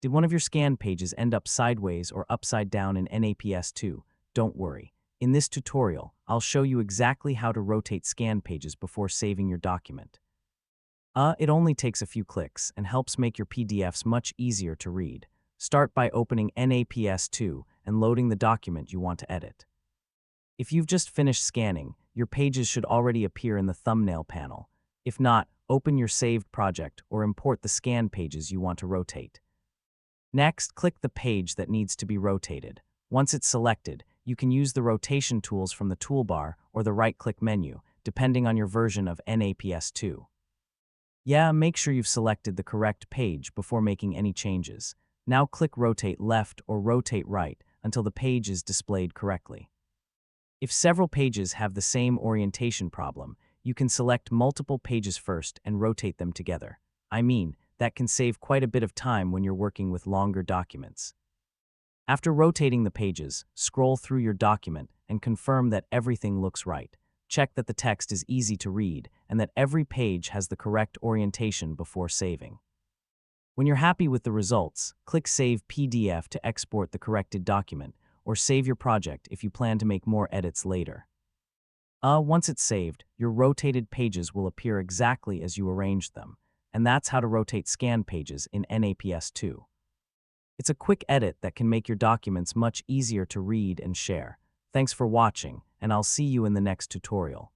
Did one of your scan pages end up sideways or upside down in NAPS2? Don't worry. In this tutorial, I'll show you exactly how to rotate scan pages before saving your document. It only takes a few clicks and helps make your PDFs much easier to read. Start by opening NAPS2 and loading the document you want to edit. If you've just finished scanning, your pages should already appear in the thumbnail panel. If not, open your saved project or import the scan pages you want to rotate. Next, click the page that needs to be rotated. Once it's selected, you can use the rotation tools from the toolbar or the right-click menu, depending on your version of NAPS2. Make sure you've selected the correct page before making any changes. Now click Rotate Left or Rotate Right until the page is displayed correctly. If several pages have the same orientation problem, you can select multiple pages first and rotate them together. That can save quite a bit of time when you're working with longer documents. After rotating the pages, scroll through your document and confirm that everything looks right. Check that the text is easy to read and that every page has the correct orientation before saving. When you're happy with the results, click Save PDF to export the corrected document, or save your project if you plan to make more edits later. Once it's saved, your rotated pages will appear exactly as you arranged them, and that's how to rotate scan pages in NAPS2. It's a quick edit that can make your documents much easier to read and share. Thanks for watching, and I'll see you in the next tutorial.